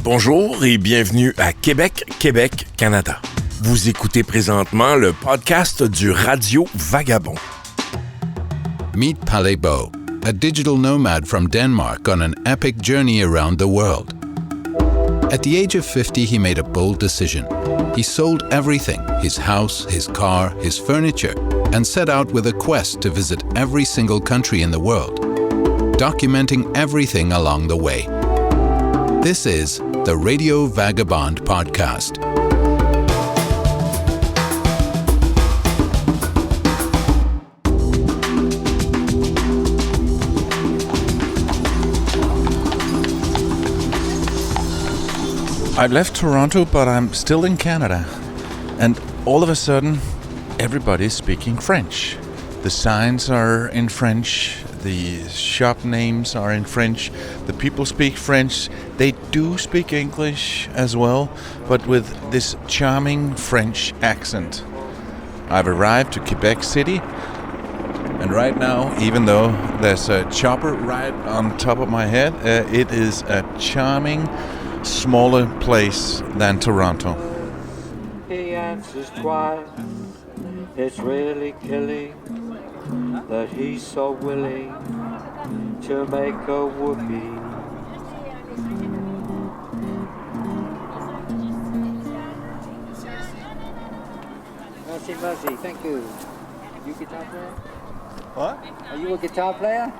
Bonjour et bienvenue à Québec, Canada. Vous écoutez présentement le podcast du Radio Vagabond. Meet Palle Bo, a digital nomad from Denmark on an epic journey around the world. At the age of 50, he made a bold decision. He sold everything, his house, his car, his furniture, and set out with a quest to visit every single country in the world, documenting everything along the way. This is the Radio Vagabond podcast. I've left Toronto, but I'm still in Canada. And all of a sudden, everybody's speaking French. The signs are in French, the shop names are in French, the people speak French. They do speak English as well, but with this charming French accent. I've arrived to Québec City, and right now, even though there's a chopper right on top of my head, it is a charming, smaller place than Toronto. He answers twice, it's really killing that he's so willing to make a whoopee. Merci, thank you. You guitar player? What? Are you a guitar player?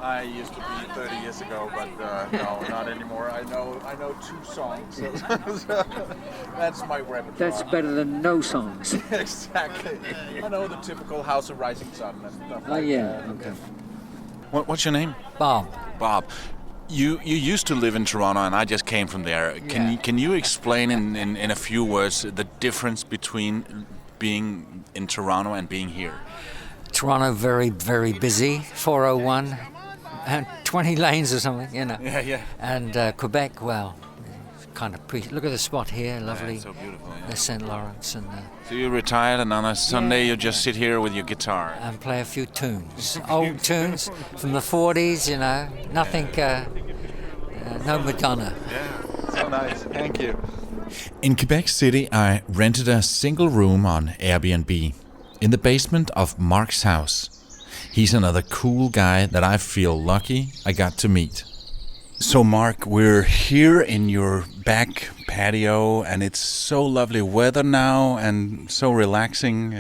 I used to be 30 years ago, but no, not anymore. I know 2 songs. So that's my repertoire. That's better than no songs. Exactly. I know the typical House of Rising Sun and stuff like yeah, that. okay. What's your name? Bob. Bob. You used to live in Toronto, and I just came from there. Can you explain in a few words the difference between being in Toronto and being here? Toronto, very, very busy, 401, and 20 lanes or something, you know. Yeah. And Quebec, well, kind of look at the spot here, lovely. Yeah, so beautiful. Yeah. The St. Lawrence. And So you're retired, and on a Sunday you just sit here with your guitar. and play a few tunes, old tunes from the 40s, you know, nothing, no Madonna. Yeah, so nice. Thank you. In Quebec City, I rented a single room on Airbnb in the basement of Mark's house. He's another cool guy that I feel lucky I got to meet. So Mark, we're here in your back patio, and it's so lovely weather now and so relaxing.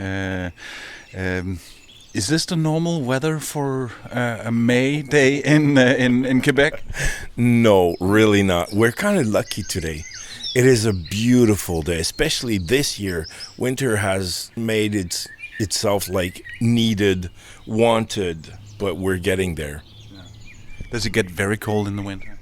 Is this the normal weather for a May day in Quebec? No, really not. We're kind of lucky today. It is a beautiful day, especially this year. Winter has made itself like needed, wanted, but we're getting there. Yeah. Does it get very cold in the winter?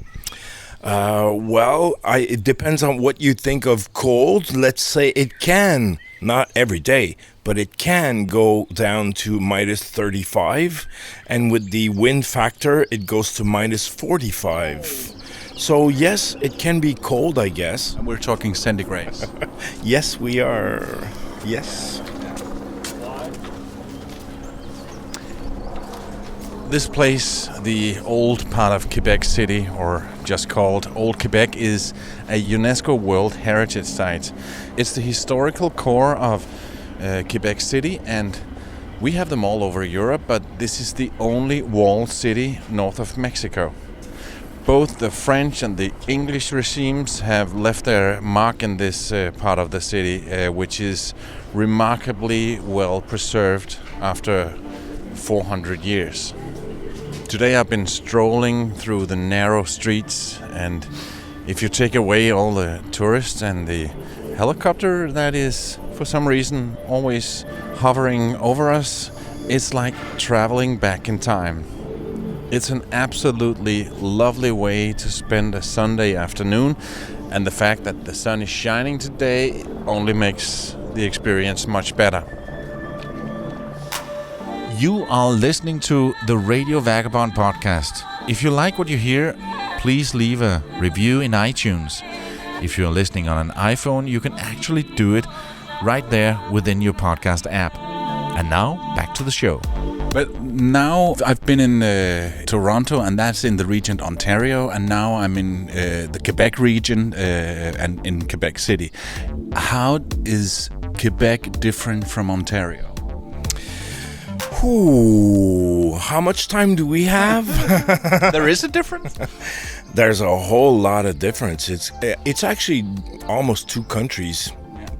It depends on what you think of cold. Let's say it can, not every day, but it can go down to minus 35. And with the wind factor, it goes to minus 45. So yes, it can be cold, I guess. And we're talking centigrades. Yes, we are. Yes. This place, the old part of Quebec City, or just called Old Quebec, is a UNESCO World Heritage Site. It's the historical core of Quebec City, and we have them all over Europe, but this is the only walled city north of Mexico. Both the French and the English regimes have left their mark in this part of the city, which is remarkably well preserved after 400 years. Today I've been strolling through the narrow streets, and if you take away all the tourists and the helicopter that is, for some reason, always hovering over us, it's like traveling back in time. It's an absolutely lovely way to spend a Sunday afternoon, and the fact that the sun is shining today only makes the experience much better. You are listening to the Radio Vagabond podcast. If you like what you hear, please leave a review in iTunes. If you're listening on an iPhone, you can actually do it right there within your podcast app. And now, back to the show. But now I've been in Toronto, and that's in the region Ontario, and now I'm in the Quebec region and in Quebec City. How is Quebec different from Ontario? Ooh, how much time do we have? There is a difference? There's a whole lot of difference. It's actually almost two countries.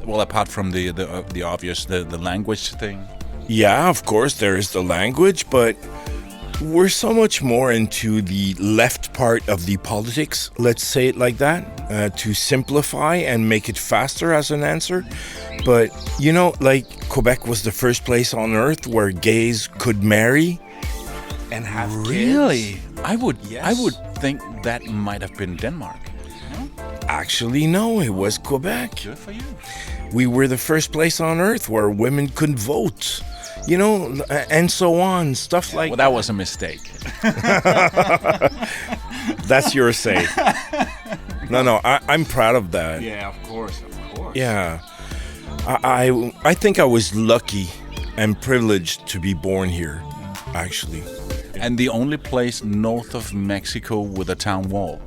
Well, apart from the obvious, the language thing. Yeah, of course, there is the language, but we're so much more into the left part of the politics, let's say it like that, to simplify and make it faster as an answer. But, you know, like Quebec was the first place on earth where gays could marry and have Really? kids. I would think that might have been Denmark. Actually, no, it was Quebec. Good for you. We were the first place on earth where women could vote, you know, and so on, stuff like Well, that was a mistake. That's your say. No, I'm proud of that. Yeah, of course. Yeah. I think I was lucky and privileged to be born here, actually. And the only place north of Mexico with a town wall.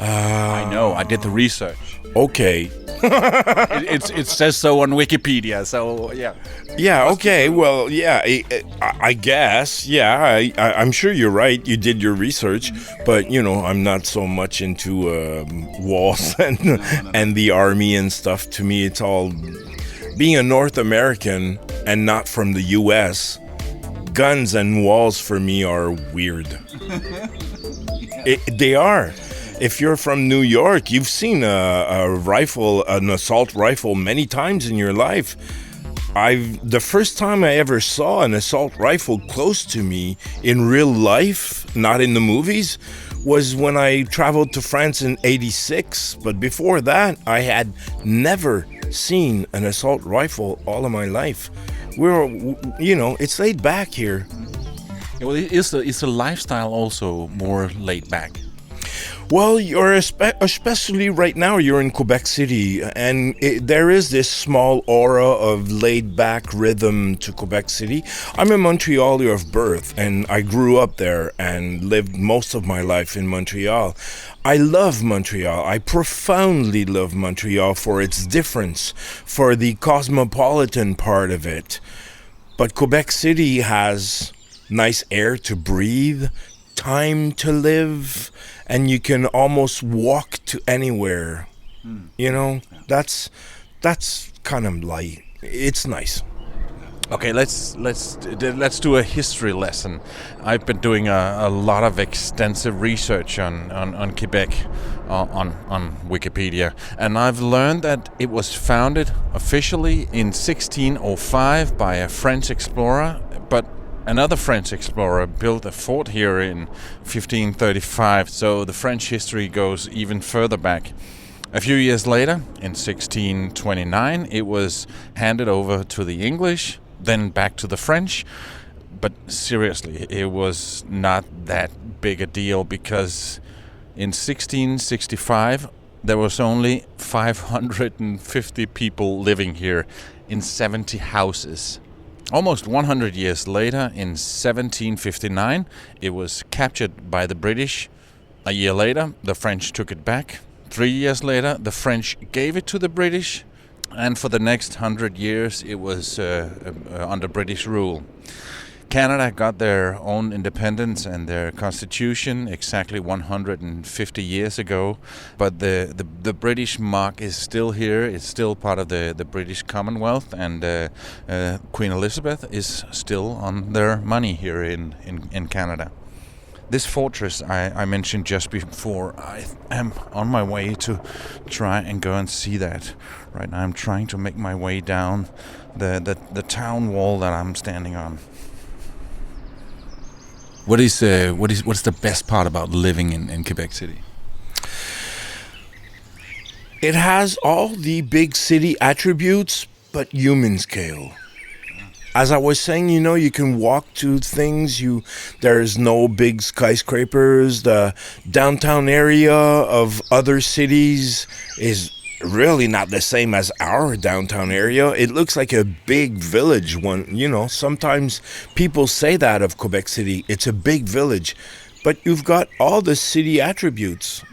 I know, I did the research. Okay. It says so on Wikipedia, so yeah. Yeah, okay, well, yeah, I guess, yeah, I'm sure you're right, you did your research, but, you know, I'm not so much into walls and the army and stuff. To me, it's all, being a North American and not from the U.S., guns and walls for me are weird. They are. If you're from New York, you've seen a rifle, an assault rifle, many times in your life. The first time I ever saw an assault rifle close to me in real life, not in the movies, was when I traveled to France in '86. But before that, I had never seen an assault rifle all of my life. You know, it's laid back here. Yeah, well, is the lifestyle also more laid back? Well, you're especially right now, you're in Quebec City, and there is this small aura of laid-back rhythm to Quebec City. I'm a Montrealer of birth, and I grew up there and lived most of my life in Montreal. I love Montreal. I profoundly love Montreal for its difference, for the cosmopolitan part of it. But Quebec City has nice air to breathe, time to live, and you can almost walk to anywhere. You know, that's kind of light. It's nice. Okay, let's do a history lesson. I've been doing a lot of extensive research on Quebec on Wikipedia, and I've learned that it was founded officially in 1605 by a French explorer, but another French explorer built a fort here in 1535, so the French history goes even further back. A few years later, in 1629, it was handed over to the English, then back to the French. But seriously, it was not that big a deal, because in 1665, there was only 550 people living here in 70 houses. Almost 100 years later, in 1759, it was captured by the British. A year later, the French took it back. 3 years later, the French gave it to the British. And for the next 100 years, it was under British rule. Canada got their own independence and their constitution exactly 150 years ago, but the British mark is still here. It's still part of the British Commonwealth, and Queen Elizabeth is still on their money here in Canada. This fortress I mentioned just before, I am on my way to try and go and see that. Right now I'm trying to make my way down the town wall that I'm standing on. What's the best part about living in Quebec City? It has all the big city attributes, but human scale. As I was saying, you know, you can walk to things. There's no big skyscrapers. The downtown area of other cities is really not the same as our downtown area. It looks like a big village. Sometimes people say that of Quebec City. It's a big village. But you've got all the city attributes.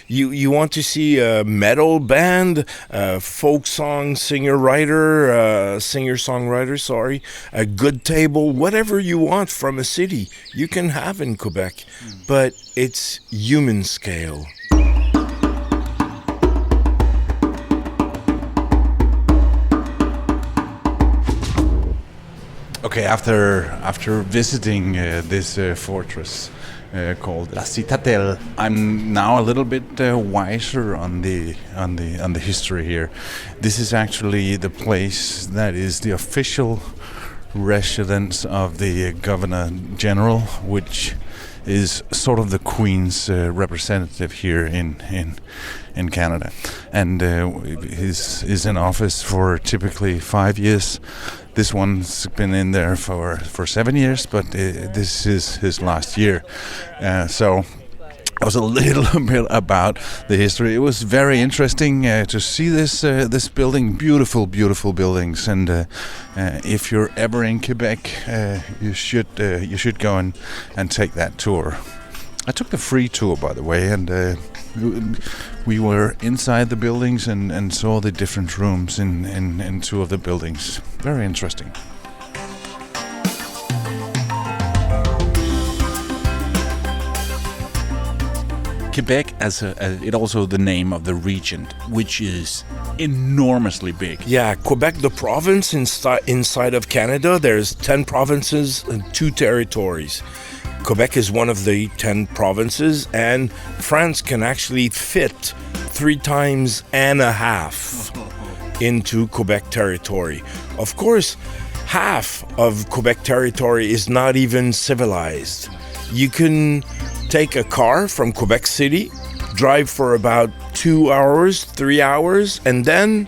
You want to see a metal band, a folk song singer-songwriter, a good table, whatever you want from a city, you can have in Quebec. But it's human scale. Okay, after visiting this fortress called La Citadelle, I'm now a little bit wiser on the history here. This is actually the place that is the official residence of the Governor General, which is sort of the Queen's representative here in Canada, and he's in office for typically 5 years. This one's been in there for 7 years, but this is his last year. So it was a little bit about the history. It was very interesting to see this building, beautiful buildings. And if you're ever in Quebec, you should go and take that tour. I took the free tour, by the way, and we were inside the buildings and saw the different rooms in two of the buildings. Very interesting. Quebec, it also the name of the region, which is enormously big. Yeah, Quebec, the province inside of Canada, there's 10 provinces and 2 territories. Quebec is one of the 10 provinces, and France can actually fit 3.5 times into Quebec territory. Of course, half of Quebec territory is not even civilized. You can take a car from Quebec City, drive for about 2 hours, 3 hours, and then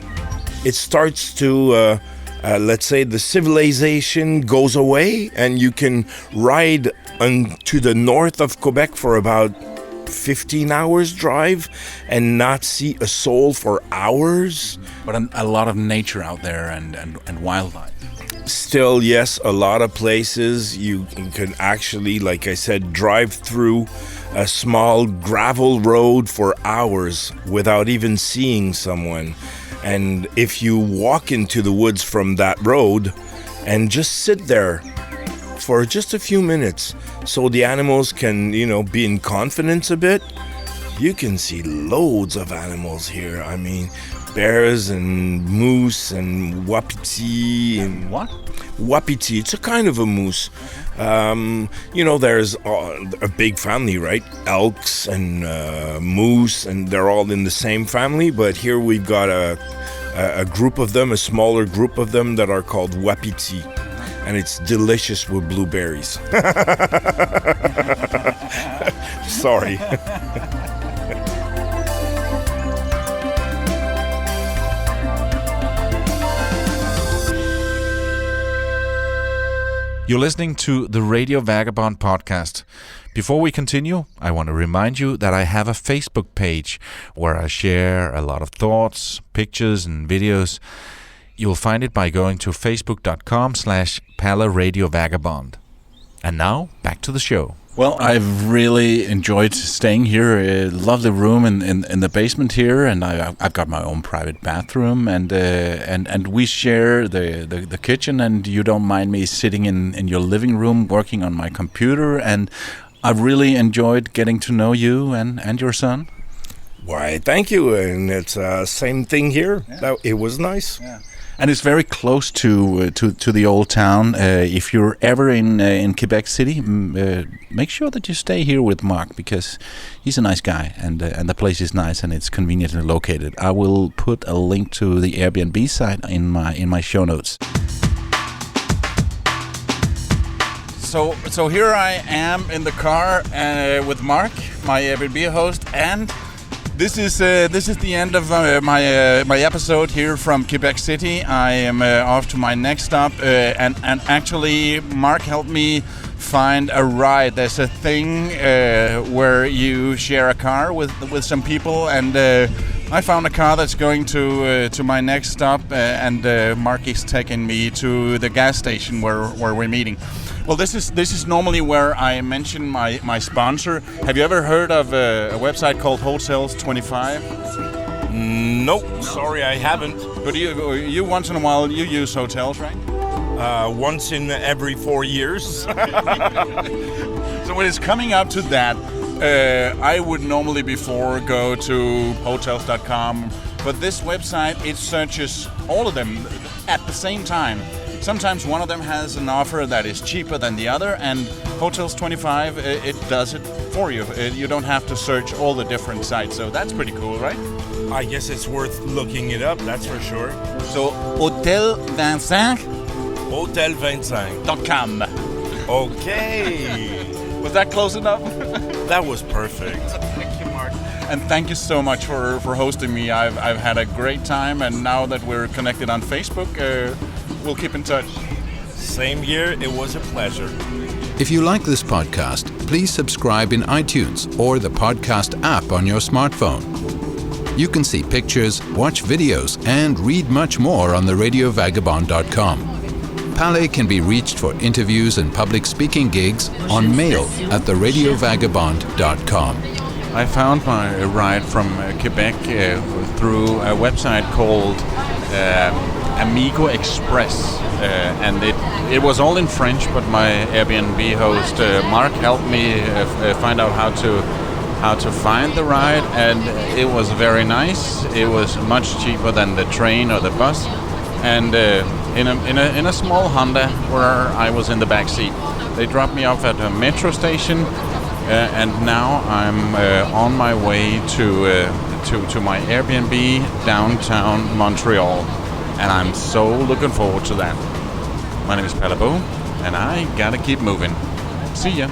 it starts to, let's say, the civilization goes away, and you can ride to the north of Quebec for about 15 hours drive and not see a soul for hours. But a lot of nature out there and wildlife. Still, yes, a lot of places you can actually, like I said, drive through a small gravel road for hours without even seeing someone. And if you walk into the woods from that road and just sit there for just a few minutes so the animals can, be in confidence a bit, you can see loads of animals here. I mean, bears and moose and wapiti. And what? Wapiti, it's a kind of a moose. There's a big family, right? Elks and moose, and they're all in the same family. But here we've got a group of them, a smaller group of them that are called wapiti. And it's delicious with blueberries. Sorry. You're listening to the Radio Vagabond podcast. Before we continue, I want to remind you that I have a Facebook page where I share a lot of thoughts, pictures, and videos. You'll find it by going to facebook.com/PalaRadioVagabond. And now, back to the show. Well, I've really enjoyed staying here. A lovely room in the basement here, and I've got my own private bathroom, and we share the kitchen. And you don't mind me sitting in your living room working on my computer, and I've really enjoyed getting to know you and your son. Why, thank you, and it's same thing here. Yeah. It was nice. Yeah. And it's very close to the old town. If you're ever in Quebec City, make sure that you stay here with Mark, because he's a nice guy, and the place is nice and it's conveniently located. I will put a link to the Airbnb site in my show notes. So here I am in the car with Mark, my Airbnb host, and This is the end of my episode here from Quebec City. I am off to my next stop, and actually Mark helped me find a ride. There's a thing where you share a car with some people, and I found a car that's going to my next stop, and Mark is taking me to the gas station where we're meeting. Well, this is normally where I mention my sponsor. Have you ever heard of a website called Hotels 25? Nope, sorry, I haven't. But you once in a while you use hotels, right? Once in every 4 years. So when it's coming up to that, I would normally before go to hotels.com, but this website, it searches all of them at the same time. Sometimes one of them has an offer that is cheaper than the other, and Hotels 25, it does it for you. You don't have to search all the different sites, so that's pretty cool, right? I guess it's worth looking it up, that's for sure. So, Hotel25? Hotel25.com. Okay. Was that close enough? That was perfect. Thank you, Mark. And thank you so much for hosting me. I've had a great time, and now that we're connected on Facebook, we'll keep in touch. Same here, it was a pleasure. If you like this podcast, please subscribe in iTunes or the podcast app on your smartphone. You can see pictures, watch videos, and read much more on the RadioVagabond.com. Palais can be reached for interviews and public speaking gigs on mail at theradiovagabond.com. I found my ride from Quebec through a website called Amigo Express, and it was all in French, but my Airbnb host Mark helped me find out how to find the ride, and it was very nice. It was much cheaper than the train or the bus, and in a small Honda where I was in the back seat. They dropped me off at a metro station, and now I'm on my way to my Airbnb downtown Montreal, and I'm so looking forward to that. My name is Palais, and I gotta keep moving. See ya.